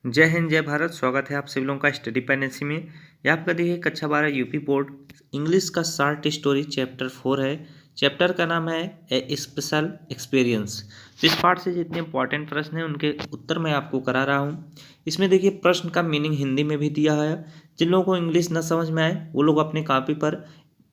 जय हिंद जय भारत। स्वागत है आप सभी लोगों का स्टडी पेंडेंसी में। ये आपका देखिए कक्षा 12 यूपी बोर्ड इंग्लिश का शॉर्ट स्टोरी चैप्टर 4 है। चैप्टर का नाम है ए स्पेशल एक्सपीरियंस। तो इस पार्ट से जितने इंपॉर्टेंट प्रश्न हैं उनके उत्तर मैं आपको करा रहा हूँ। इसमें देखिए प्रश्न का मीनिंग हिंदी में भी दिया है। जिन लोगों को इंग्लिश न समझ में आए वो लोग अपने कॉपी पर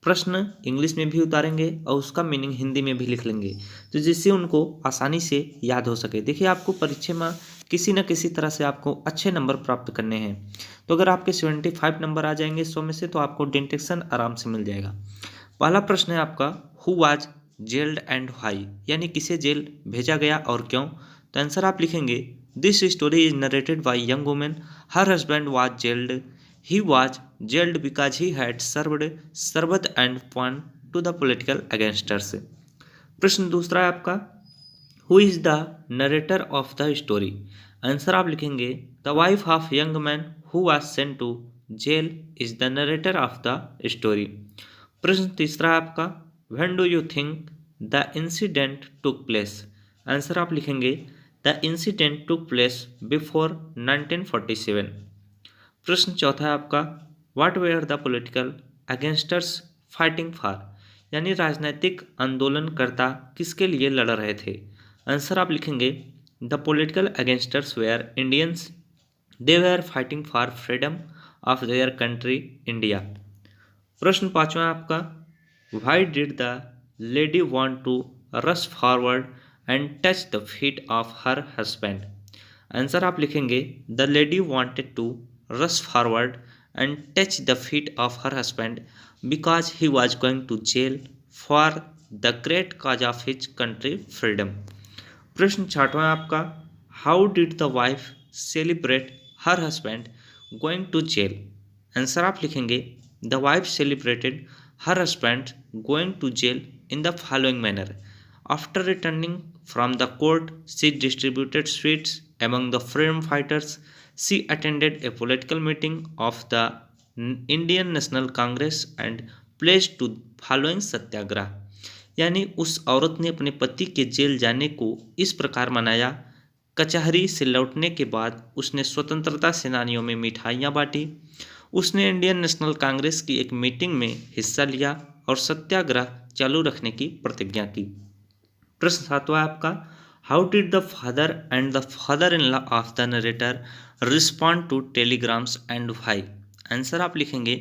प्रश्न इंग्लिश में भी उतारेंगे और उसका मीनिंग हिंदी में भी लिख लेंगे, तो जिससे उनको आसानी से याद हो सके। देखिए आपको परीक्षा में किसी न किसी तरह से आपको अच्छे नंबर प्राप्त करने हैं। तो अगर आपके 75 नंबर आ जाएंगे 100 में से, तो आपको डिटेक्शन आराम से मिल जाएगा। पहला प्रश्न है आपका, who was gelled and why, यानी किसे जेल भेजा गया और क्यों। तो आंसर आप लिखेंगे, this story is narrated by young women, her husband was jailed, he was jailed because he had served sharbat and paan to the political againsters. प्रश्न दूसरा है आपका, who is the narrator of the story. Answer आप लिखेंगे, the wife of young man who was sent to jail is the narrator of the story. प्रश्न तीसरा है आपका, when do you think the incident took place. Answer आप लिखेंगे, the incident took place before 1947। प्रश्न चौथा है आपका, what were the political agitators fighting for, यानी राजनीतिक आंदोलनकर्ता किसके लिए लड़ रहे थे। आंसर आप लिखेंगे, the political agitators were Indians, they were fighting for freedom of their country India. प्रश्न पांचवा है आपका, why did the lady want to rush forward and touch the feet of her husband. Answer आप लिखेंगे, the lady wanted to rush forward and touch the feet of her husband because he was going to jail for the great cause of his country freedom. प्रश्न छठवां है आपका, how did the wife celebrate her husband going to jail. Answer आप लिखेंगे, the wife celebrated her husband going to jail in the following manner, after returning from the court she distributed sweets among the freedom fighters, she attended a political meeting of the Indian National Congress and pledged to following सत्याग्रह। यानी उस औरत ने अपने पति के jail जाने को इस प्रकार मनाया, कचहरी से लौटने के बाद उसने स्वतंत्रता सेनानियों में मिठाइयाँ बांटी, उसने इंडियन नेशनल कांग्रेस की एक मीटिंग में हिस्सा लिया और सत्याग्रह चालू रखने की प्रतिज्ञा की। प्रश्न सातवां आपका, how did the father and the father in law of the narrator respond to telegrams and why. Answer आप लिखेंगे,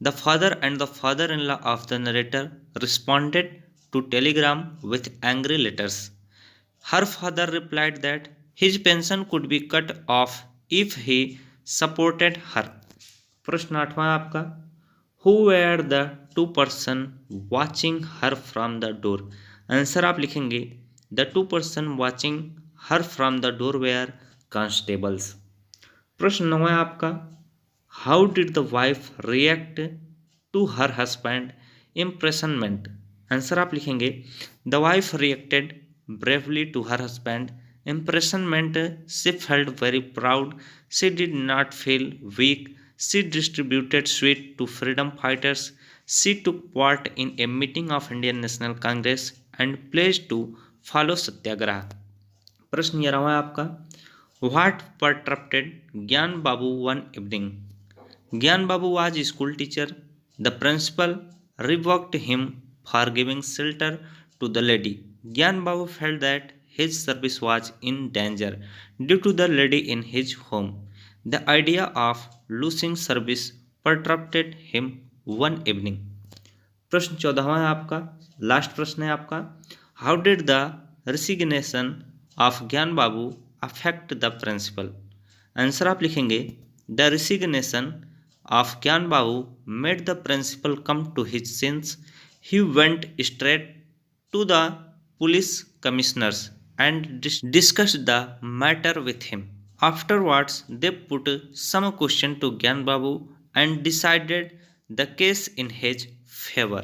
the father and the father in law of the narrator responded to telegram with angry letters. Her father replied that his pension could be cut off if he supported her. प्रश्न आठवां आपका, who were the two person watching her from the door. Answer आप लिखेंगे, the two person watching her from the door were constables. प्रश्न नौवां आपका, how did the wife react to her husband imprisonment. Answer आप लिखेंगे, the wife reacted bravely to her husband imprisonment, she felt very proud, she did not feel weak, she distributed sweet to freedom fighters, she took part in a meeting of Indian National Congress and pledged to follow सत्याग्रह। प्रश्न 11वां आपका, what परट्रप्टेड ज्ञान बाबू one evening. Gyan Babu was school teacher, the principal revoked him for giving shelter to the lady, Gyan Babu felt that his service was in danger due to the lady in his home. The idea of losing service perturbed him one evening. प्रश्न 14वां है आपका, last प्रश्न है आपका, how did the resignation of Gyan Babu affect the principal. Answer आप लिखेंगे, the resignation of Gyan Babu made the principal come to his sense, he went straight to the police commissioners and discussed the matter with him. Afterwards, they put some question to ज्ञान बाबू and decided the case in his favor.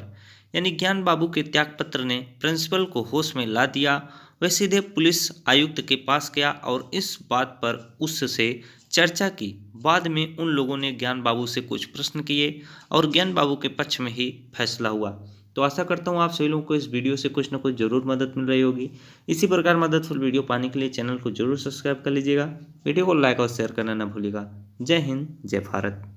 यानी ज्ञान बाबू के त्यागपत्र ने principal को होश में ला दिया। वह सीधे पुलिस आयुक्त के पास गया और इस बात पर उससे चर्चा की। बाद में उन लोगों ने ज्ञान बाबू से कुछ प्रश्न किए और ज्ञान बाबू के पक्ष में ही फैसला हुआ। तो आशा करता हूँ आप सभी लोगों को इस वीडियो से कुछ ना कुछ जरूर मदद मिल रही होगी। इसी प्रकार मददफुल वीडियो पाने के लिए चैनल को जरूर सब्सक्राइब कर लीजिएगा। वीडियो को लाइक और शेयर करना ना भूलिएगा। जय हिंद, जय भारत।